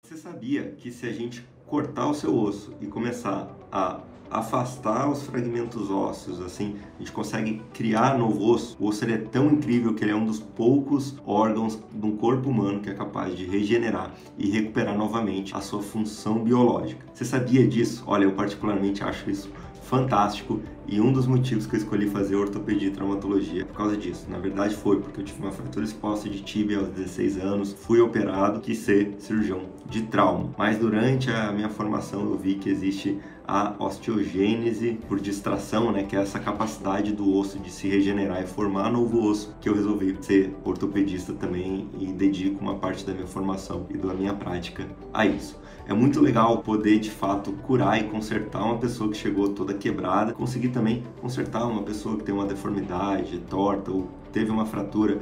Você sabia que se a gente cortar o seu osso e começar a afastar os fragmentos ósseos, assim, a gente consegue criar novo osso? O osso ele é tão incrível que ele é um dos poucos órgãos do corpo humano que é capaz de regenerar e recuperar novamente a sua função biológica. Você sabia disso? Olha, eu particularmente acho isso fantástico e um dos motivos que eu escolhi fazer ortopedia e traumatologia é por causa disso. Na verdade foi porque eu tive uma fratura exposta de tíbia aos 16 anos, fui operado, quis ser cirurgião de trauma. Mas durante a minha formação eu vi que existe a osteogênese por distração, né, que é essa capacidade do osso de se regenerar e formar novo osso, que eu resolvi ser ortopedista também e dedico uma parte da minha formação e da minha prática a isso. É muito legal poder, de fato, curar e consertar uma pessoa que chegou toda quebrada, conseguir também consertar uma pessoa que tem uma deformidade, torta ou teve uma fratura,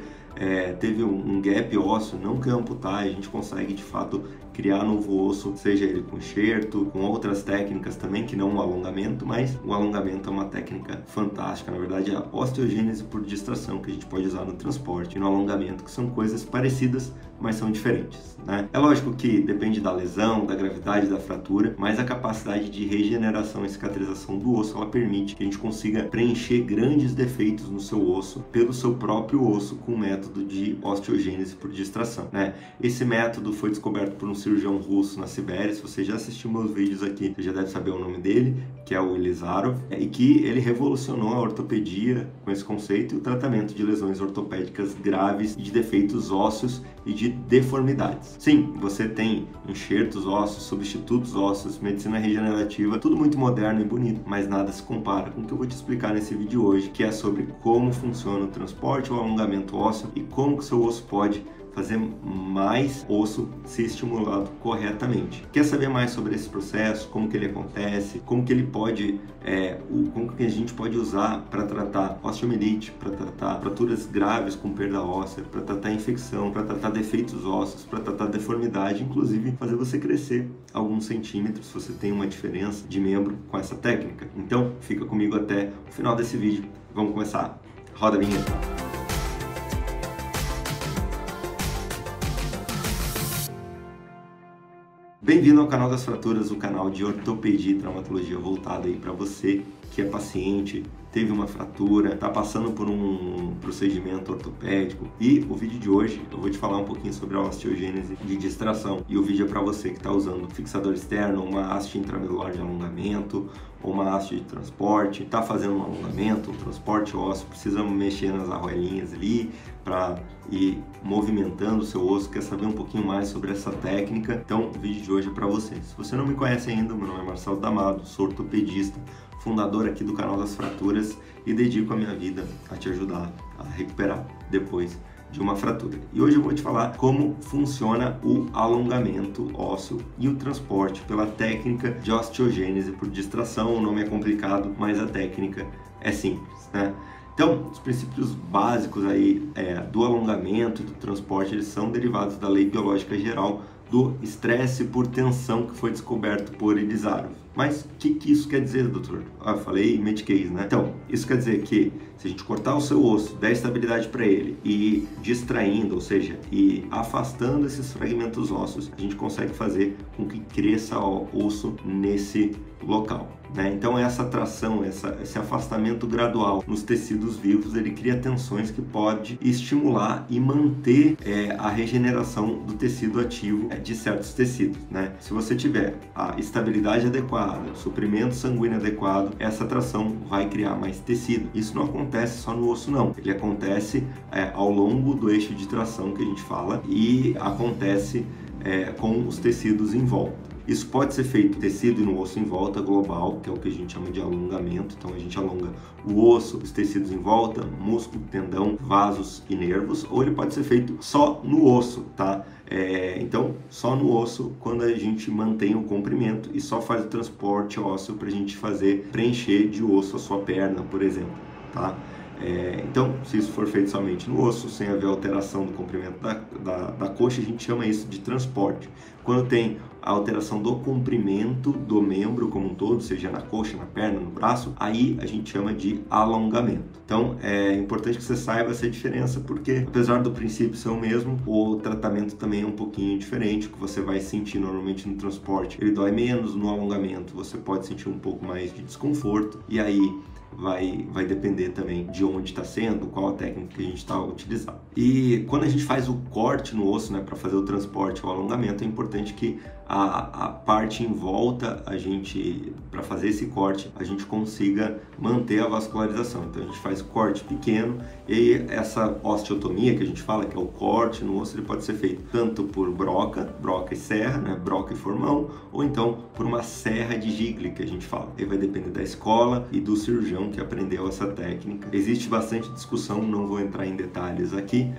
teve um gap ósseo, não quer amputar, a gente consegue, de fato, criar novo osso, seja ele com enxerto, com outras técnicas também, que não o alongamento, mas o alongamento é uma técnica fantástica. Na verdade, é a osteogênese por distração que a gente pode usar no transporte e no alongamento, que são coisas parecidas, mas são diferentes, né? É lógico que depende da lesão, da gravidade da fratura, mas a capacidade de regeneração e cicatrização do osso, ela permite que a gente consiga preencher grandes defeitos no seu osso pelo seu próprio osso com o método de osteogênese por distração, né? Esse método foi descoberto por um cirurgião russo na Sibéria. Se você já assistiu meus vídeos aqui, você já deve saber o nome dele, que é o Elizarov, e que ele revolucionou a ortopedia com esse conceito e o tratamento de lesões ortopédicas graves, de defeitos ósseos e de deformidades. Sim, você tem enxertos ósseos, substitutos ósseos, medicina regenerativa, tudo muito moderno e bonito, mas nada se compara com o que eu vou te explicar nesse vídeo hoje, que é sobre como funciona o transporte ou alongamento ósseo e como que o seu osso pode fazer mais osso ser estimulado corretamente. Quer saber mais sobre esse processo, como que ele acontece, como que ele pode, como que a gente pode usar para tratar osteomielite, para tratar fraturas graves com perda óssea, para tratar infecção, para tratar defeitos ósseos, para tratar deformidade, inclusive fazer você crescer alguns centímetros se você tem uma diferença de membro com essa técnica. Então, fica comigo até o final desse vídeo. Vamos começar. Roda a vinheta. Bem-vindo ao canal das fraturas, o canal de ortopedia e traumatologia voltado aí para você que é paciente, teve uma fratura, está passando por um procedimento ortopédico. E o vídeo de hoje eu vou te falar um pouquinho sobre a osteogênese de distração. E o vídeo é para você que está usando fixador externo, uma haste intramedular de alongamento ou uma haste de transporte, está fazendo um alongamento, um transporte ósseo, precisa mexer nas arruelinhas ali para ir movimentando o seu osso, quer saber um pouquinho mais sobre essa técnica. Então o vídeo de hoje é para você. Se você não me conhece ainda, meu nome é Marcelo D'Amato, sou ortopedista, fundador aqui do canal das fraturas e dedico a minha vida a te ajudar a recuperar depois de uma fratura. E hoje eu vou te falar como funciona o alongamento ósseo e o transporte pela técnica de osteogênese por distração. O nome é complicado, mas a técnica é simples, né? Então, os princípios básicos aí do alongamento e do transporte, eles são derivados da lei biológica geral do estresse por tensão, que foi descoberto por Elizarov. Mas o que isso quer dizer, doutor? Eu falei mediquês, né? Então, isso quer dizer que se a gente cortar o seu osso, der estabilidade para ele e distraindo, ou seja, e afastando esses fragmentos ósseos, a gente consegue fazer com que cresça o osso nesse local, né? Então essa tração, esse afastamento gradual nos tecidos vivos, ele cria tensões que pode estimular e manter a regeneração do tecido ativo de certos tecidos, né? Se você tiver a estabilidade adequada, o suprimento sanguíneo adequado, essa tração vai criar mais tecido. Isso não acontece só no osso, não. Ele acontece ao longo do eixo de tração que a gente fala e acontece com os tecidos em volta. Isso pode ser feito tecido e no osso em volta global, que é o que a gente chama de alongamento. Então a gente alonga o osso, os tecidos em volta, músculo, tendão, vasos e nervos, ou ele pode ser feito só no osso, tá? Então, só no osso, quando a gente mantém o comprimento e só faz o transporte ósseo para a gente fazer preencher de osso a sua perna, por exemplo, tá? Então, se isso for feito somente no osso, sem haver alteração do comprimento da coxa, a gente chama isso de transporte. Quando tem a alteração do comprimento do membro como um todo, seja na coxa, na perna, no braço, aí a gente chama de alongamento. Então é importante que você saiba essa diferença, porque apesar do princípio ser o mesmo, o tratamento também é um pouquinho diferente. O que você vai sentir normalmente no transporte, ele dói menos. No alongamento você pode sentir um pouco mais de desconforto, e aí vai depender também de onde está sendo, qual a técnica que a gente está utilizando. E quando a gente faz o corte no osso, né, para fazer o transporte ou alongamento, é importante que a parte em volta, para fazer esse corte, a gente consiga manter a vascularização. Então a gente faz corte pequeno, e essa osteotomia que a gente fala, que é o corte no osso, ele pode ser feito tanto por broca e serra, né, broca e formão, ou então por uma serra de Gigli, que a gente fala. Aí vai depender da escola e do cirurgião que aprendeu essa técnica. Existe bastante discussão, não vou entrar em detalhes aqui.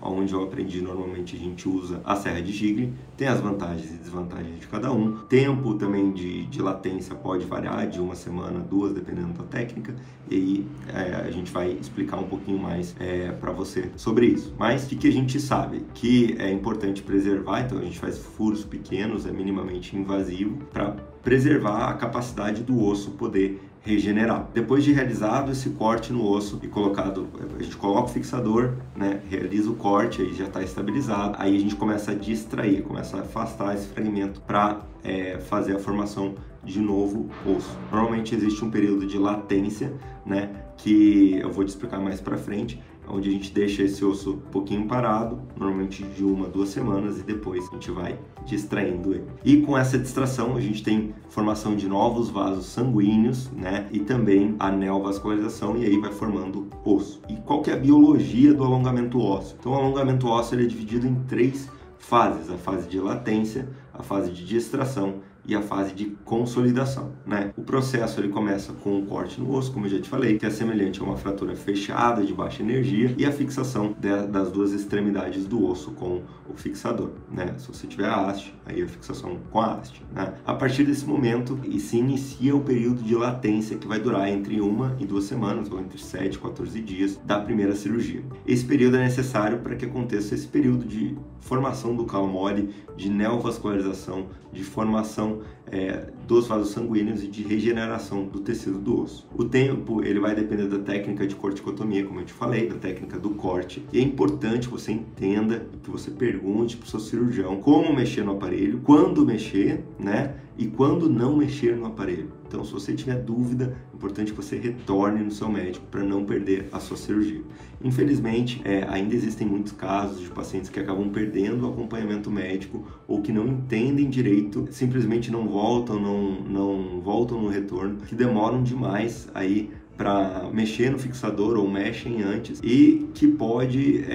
Onde eu aprendi, normalmente a gente usa a serra de Gigli. Tem as vantagens e desvantagens de cada um. Tempo também de latência pode variar de 1 semana, 2, dependendo da técnica. E aí a gente vai explicar um pouquinho mais para você sobre isso. Mas o que a gente sabe? Que é importante preservar, então a gente faz furos pequenos, é minimamente invasivo, para preservar a capacidade do osso poder regenerar. Depois de realizado esse corte no osso e a gente coloca o fixador, né, realiza o corte, aí já está estabilizado, aí a gente começa a distrair, começa a afastar esse fragmento para fazer a formação de novo osso. Normalmente existe um período de latência, né, que eu vou te explicar mais para frente, onde a gente deixa esse osso um pouquinho parado, normalmente de 1 a 2 semanas, e depois a gente vai distraindo ele. E com essa distração a gente tem formação de novos vasos sanguíneos, né? E também a neovascularização, e aí vai formando osso. E qual que é a biologia do alongamento ósseo? Então o alongamento ósseo ele é dividido em 3 fases: a fase de latência, a fase de distração e a fase de consolidação, né? O processo ele começa com um corte no osso, como eu já te falei, que é semelhante a uma fratura fechada de baixa energia, e a fixação das 2 extremidades do osso com o fixador, né? Se você tiver a haste, aí a fixação com a haste, né? A partir desse momento se inicia o período de latência, que vai durar entre 1 e 2 semanas, ou entre 7 e 14 dias da primeira cirurgia. Esse período é necessário para que aconteça esse período de formação do calo mole, de neovascularização, de formação dos vasos sanguíneos e de regeneração do tecido do osso. O tempo ele vai depender da técnica de corticotomia, como eu te falei, da técnica do corte. E é importante que você entenda, que você pergunte para o seu cirurgião como mexer no aparelho, quando mexer, né? E quando não mexer no aparelho. Então, se você tiver dúvida, é importante que você retorne no seu médico para não perder a sua cirurgia. Infelizmente, ainda existem muitos casos de pacientes que acabam perdendo o acompanhamento médico, ou que não entendem direito, simplesmente não voltam no retorno, que demoram demais aí para mexer no fixador, ou mexem antes, e que pode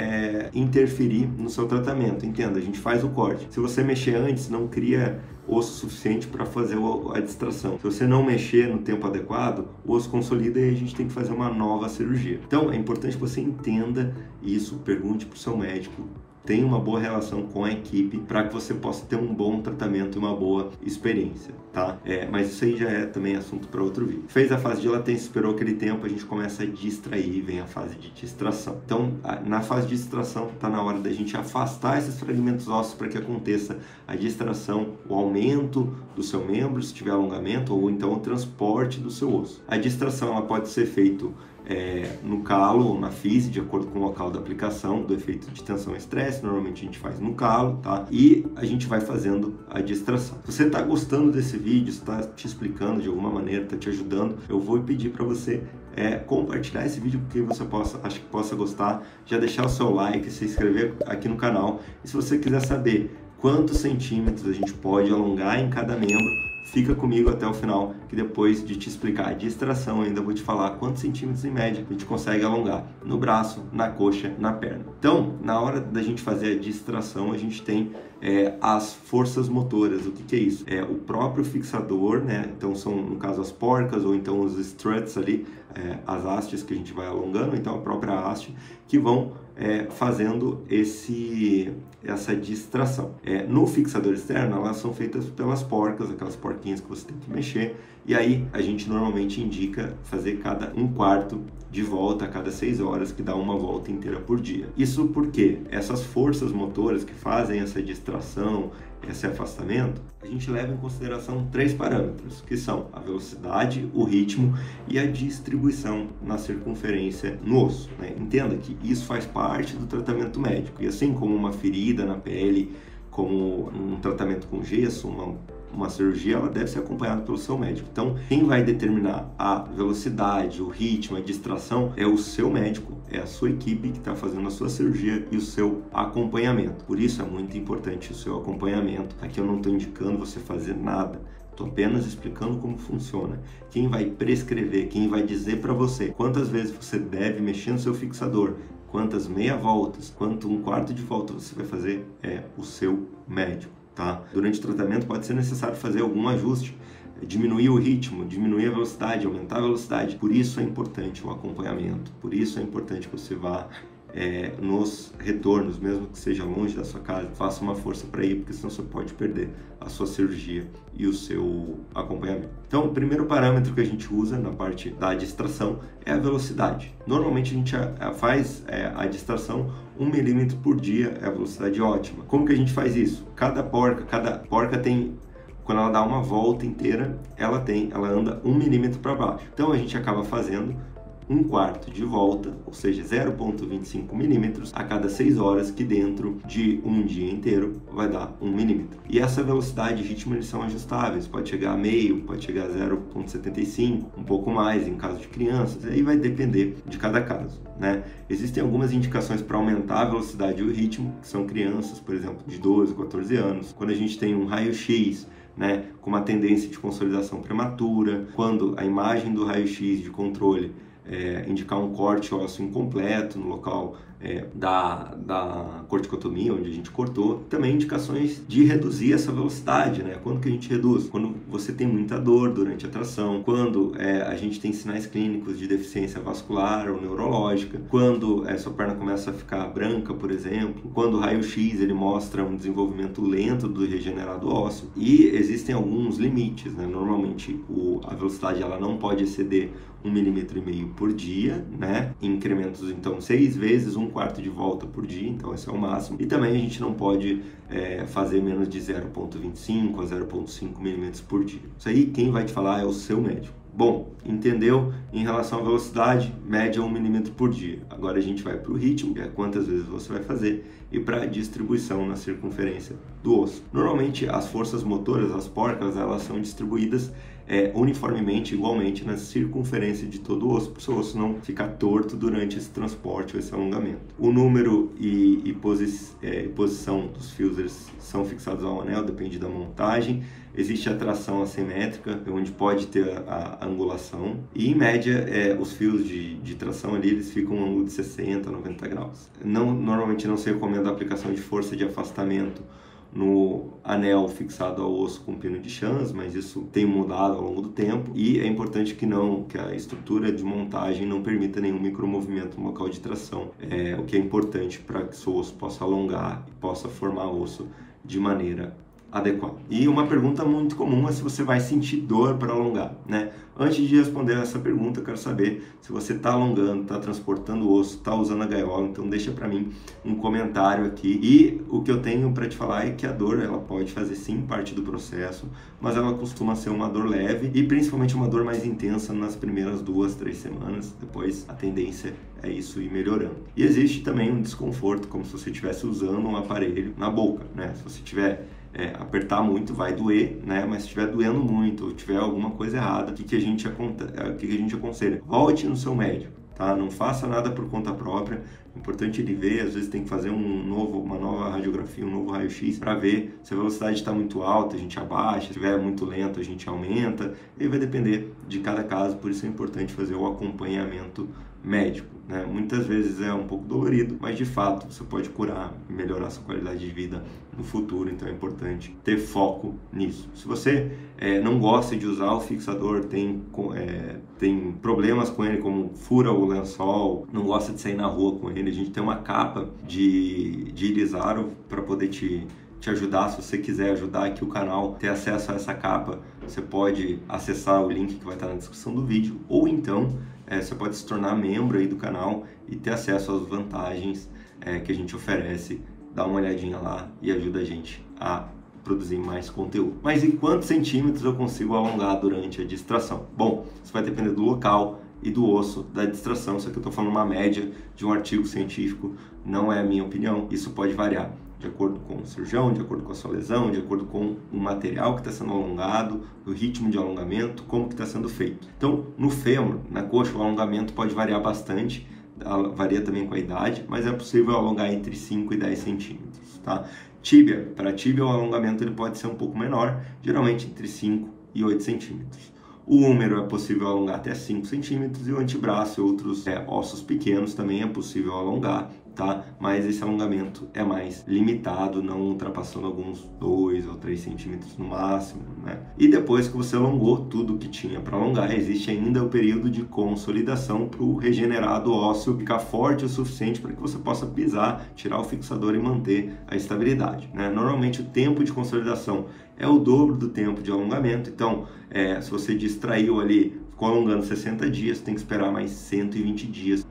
interferir no seu tratamento. Entenda, a gente faz o corte. Se você mexer antes, não cria osso suficiente para fazer a distração. Se você não mexer no tempo adequado, o osso consolida e a gente tem que fazer uma nova cirurgia. Então é importante que você entenda isso, pergunte para o seu médico, tenha uma boa relação com a equipe para que você possa ter um bom tratamento e uma boa experiência, tá? Mas isso aí já é também assunto para outro vídeo. Fez a fase de latência, esperou aquele tempo, a gente começa a distrair, vem a fase de distração. Então, na fase de distração, está na hora da gente afastar esses fragmentos ósseos para que aconteça a distração, o aumento do seu membro, se tiver alongamento, ou então o transporte do seu osso. A distração ela pode ser feita no calo ou na fise, de acordo com o local da aplicação do efeito de tensão e estresse. Normalmente a gente faz no calo, tá? E a gente vai fazendo a distração. Se você está gostando desse vídeo, está te explicando de alguma maneira, está te ajudando, eu vou pedir para você compartilhar esse vídeo porque você acha que possa gostar, já deixar o seu like, se inscrever aqui no canal. E se você quiser saber quantos centímetros a gente pode alongar em cada membro, fica comigo até o final, que depois de te explicar a distração, eu ainda vou te falar quantos centímetros em média a gente consegue alongar no braço, na coxa, na perna. Então, na hora da gente fazer a distração, a gente tem as forças motoras. O que é isso? O próprio fixador, né? Então são, no caso, as porcas, ou então os struts ali, as hastes que a gente vai alongando, então a própria haste, que vão fazendo essa distração. No fixador externo, elas são feitas pelas porcas, aquelas porquinhas que você tem que mexer, e aí a gente normalmente indica fazer cada 1/4 de volta a cada 6 horas, que dá uma volta inteira por dia. Isso porque essas forças motoras que fazem essa distração, esse afastamento, a gente leva em consideração 3 parâmetros, que são a velocidade, o ritmo e a distribuição na circunferência no osso, né? Entenda que isso faz parte do tratamento médico, e assim como uma ferida na pele, como um tratamento com gesso, uma cirurgia, ela deve ser acompanhada pelo seu médico. Então, quem vai determinar a velocidade, o ritmo, a distração é o seu médico, é a sua equipe que está fazendo a sua cirurgia e o seu acompanhamento. Por isso é muito importante o seu acompanhamento. Aqui eu não estou indicando você fazer nada, estou apenas explicando como funciona. Quem vai prescrever, quem vai dizer para você quantas vezes você deve mexer no seu fixador, quantas meia voltas, quanto um quarto de volta você vai fazer é o seu médico. Tá? Durante o tratamento pode ser necessário fazer algum ajuste, diminuir o ritmo, diminuir a velocidade, aumentar a velocidade. Por isso é importante o acompanhamento, por isso é importante que você vá nos retornos, mesmo que seja longe da sua casa, faça uma força para ir, porque senão você pode perder a sua cirurgia e o seu acompanhamento. Então, o primeiro parâmetro que a gente usa na parte da distração é a velocidade. Normalmente a gente faz a distração 1 milímetro por dia, é a velocidade ótima. Como que a gente faz isso? Cada porca tem, quando ela dá uma volta inteira, ela anda 1 milímetro para baixo. Então a gente acaba fazendo um quarto de volta, ou seja, 0,25 milímetros a cada 6 horas, que dentro de um dia inteiro vai dar 1 milímetro. E essa velocidade e ritmo eles são ajustáveis, pode chegar a meio, pode chegar a 0,75, um pouco mais em caso de crianças, aí vai depender de cada caso, né? Existem algumas indicações para aumentar a velocidade e o ritmo, que são crianças, por exemplo, de 12, 14 anos, quando a gente tem um raio-x, né, com uma tendência de consolidação prematura, quando a imagem do raio-x de controle indicar um corte ósseo incompleto no local da corticotomia, onde a gente cortou. Também indicações de reduzir essa velocidade, né? Quando que a gente reduz? Quando você tem muita dor durante a tração, quando a gente tem sinais clínicos de deficiência vascular ou neurológica, quando sua perna começa a ficar branca, por exemplo, quando o raio-x ele mostra um desenvolvimento lento do regenerado ósseo, e existem alguns limites, né? Normalmente a velocidade ela não pode exceder 1,5 milímetro por dia, né? Em incrementos, então, 6 vezes um quarto de volta por dia, então esse é o máximo. E também a gente não pode fazer menos de 0,25 a 0,5 milímetros por dia. Isso aí quem vai te falar é o seu médico. Bom, entendeu? Em relação à velocidade, média 1 milímetro por dia. Agora a gente vai para o ritmo, que é quantas vezes você vai fazer, e para a distribuição na circunferência do osso. Normalmente as forças motoras, as porcas, elas são distribuídas uniformemente, igualmente na circunferência de todo o osso, para o seu osso não ficar torto durante esse transporte ou esse alongamento. O número e posição dos fios eles são fixados ao anel, depende da montagem. Existe a tração assimétrica, onde pode ter a angulação. E, em média, os fios de tração ali, eles ficam um ângulo de 60 a 90 graus. Normalmente não se recomenda a aplicação de força de afastamento no anel fixado ao osso com pino de Chans, mas isso tem mudado ao longo do tempo, e é importante que a estrutura de montagem não permita nenhum micromovimento no local de tração, o que é importante para que seu osso possa alongar e possa formar osso de maneira adequada. E uma pergunta muito comum é se você vai sentir dor para alongar, né? Antes de responder essa pergunta, eu quero saber se você está alongando, está transportando o osso, está usando a gaiola. Então deixa para mim um comentário aqui. E o que eu tenho para te falar é que a dor ela pode fazer sim parte do processo, mas ela costuma ser uma dor leve e principalmente uma dor mais intensa nas primeiras 2, 3 semanas. Depois a tendência é isso ir melhorando. E existe também um desconforto, como se você estivesse usando um aparelho na boca, né? Se você tiver apertar muito vai doer, né? Mas se estiver doendo muito ou tiver alguma coisa errada, o que a gente aconselha? Volte no seu médico, tá? Não faça nada por conta própria. É importante ele ver, às vezes tem que fazer uma nova radiografia, um novo raio-x para ver se a velocidade está muito alta, a gente abaixa, se estiver muito lento, a gente aumenta. E vai depender de cada caso, por isso é importante fazer o acompanhamento médico, né? Muitas vezes é um pouco dolorido, mas de fato você pode curar e melhorar sua qualidade de vida no futuro, então é importante ter foco nisso. Se você não gosta de usar o fixador, tem problemas com ele, como fura o lençol, não gosta de sair na rua com ele, a gente tem uma capa de Irizaro para poder te ajudar. Se você quiser ajudar aqui o canal, ter acesso a essa capa, você pode acessar o link que vai estar na descrição do vídeo, ou então você pode se tornar membro aí do canal e ter acesso às vantagens que a gente oferece. Dá uma olhadinha lá e ajuda a gente a produzir mais conteúdo. Mas em quantos centímetros eu consigo alongar durante a distração? Bom, isso vai depender do local e do osso da distração. Isso aqui eu estou falando uma média de um artigo científico, não é a minha opinião. Isso pode variar de acordo com o cirurgião, de acordo com a sua lesão, de acordo com o material que está sendo alongado, o ritmo de alongamento, como que está sendo feito. Então, no fêmur, na coxa, o alongamento pode variar bastante, varia também com a idade, mas é possível alongar entre 5 e 10 centímetros, tá? Tíbia, para tíbia o alongamento ele pode ser um pouco menor, geralmente entre 5 e 8 centímetros. O húmero é possível alongar até 5 centímetros e o antebraço e outros ossos pequenos também é possível alongar, tá? Mas esse alongamento é mais limitado, não ultrapassando alguns 2 ou 3 centímetros no máximo, né? E depois que você alongou tudo que tinha para alongar, existe ainda o período de consolidação para o regenerado ósseo ficar forte o suficiente para que você possa pisar, tirar o fixador e manter a estabilidade, né? Normalmente o tempo de consolidação é o dobro do tempo de alongamento, então se você distraiu ali, ficou alongando 60 dias, tem que esperar mais 120 dias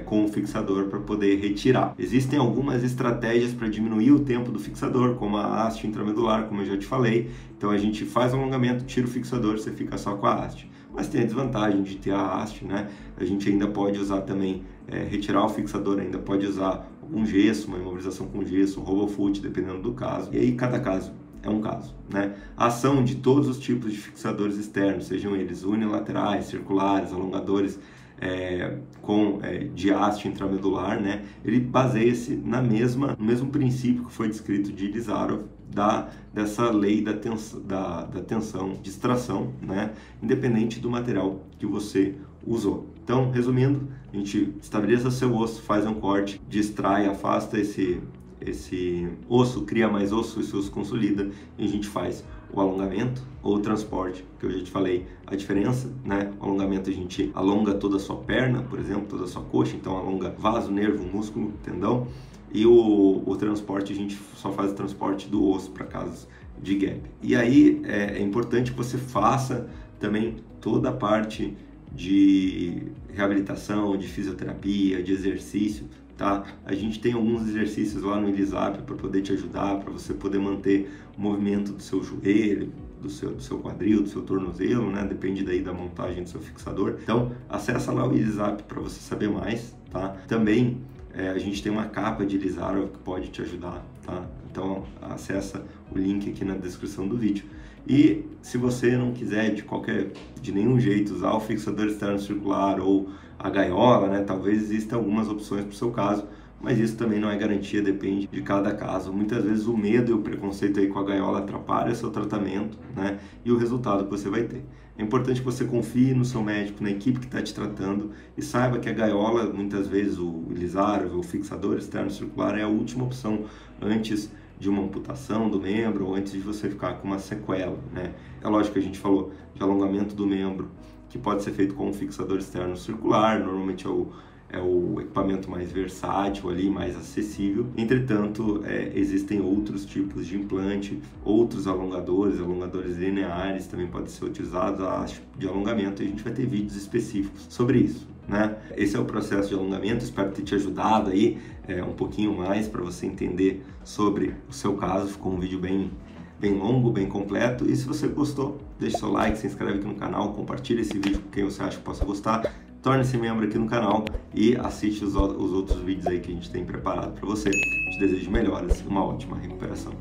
com o fixador para poder retirar. Existem algumas estratégias para diminuir o tempo do fixador, como a haste intramedular, como eu já te falei. Então a gente faz o alongamento, tira o fixador, você fica só com a haste. Mas tem a desvantagem de ter a haste, né? A gente ainda pode usar também, retirar o fixador, ainda pode usar um gesso, uma imobilização com gesso, um RoboFoot, dependendo do caso. E aí cada caso é um caso, né? A ação de todos os tipos de fixadores externos, sejam eles unilaterais, circulares, alongadores de haste intramedular, né? Ele baseia-se no mesmo princípio que foi descrito de Ilizarov, dessa lei da tensão, distração, né? Independente do material que você usou. Então, resumindo, a gente estabelece seu osso, faz um corte, distrai, afasta esse osso, cria mais osso, esse osso consolida e a gente faz o alongamento ou o transporte, que eu já te falei a diferença, né? O alongamento a gente alonga toda a sua perna, por exemplo, toda a sua coxa, então alonga vaso, nervo, músculo, tendão, e o transporte a gente só faz o transporte do osso para casos de gap. E aí é importante que você faça também toda a parte de reabilitação, de fisioterapia, de exercício, tá? A gente tem alguns exercícios lá no Elisap para poder te ajudar, para você poder manter o movimento do seu joelho, do seu quadril, do seu tornozelo, né? Depende daí da montagem do seu fixador. Então, acessa lá o Elisap para você saber mais, tá? Também a gente tem uma capa de Ilizarov que pode te ajudar, tá? Então, acessa o link aqui na descrição do vídeo. E se você não quiser de nenhum jeito usar o fixador externo circular ou a gaiola, né? Talvez existam algumas opções para o seu caso, mas isso também não é garantia, depende de cada caso. Muitas vezes o medo e o preconceito aí com a gaiola atrapalham o seu tratamento, né? E o resultado que você vai ter. É importante que você confie no seu médico, na equipe que está te tratando e saiba que a gaiola, muitas vezes o Ilizarov, o fixador externo circular é a última opção antes de uma amputação do membro ou antes de você ficar com uma sequela, né? É lógico que a gente falou de alongamento do membro, que pode ser feito com um fixador externo circular, normalmente é o equipamento mais versátil ali, mais acessível. Entretanto, existem outros tipos de implante, outros alongadores lineares também podem ser utilizados, a haste de alongamento, e a gente vai ter vídeos específicos sobre isso, né? Esse é o processo de alongamento, espero ter te ajudado aí um pouquinho mais para você entender sobre o seu caso. Ficou um vídeo bem longo, bem completo, e se você gostou, deixe seu like, se inscreve aqui no canal, compartilha esse vídeo com quem você acha que possa gostar, torne-se membro aqui no canal e assiste os outros vídeos aí que a gente tem preparado para você. Te desejo melhoras e uma ótima recuperação.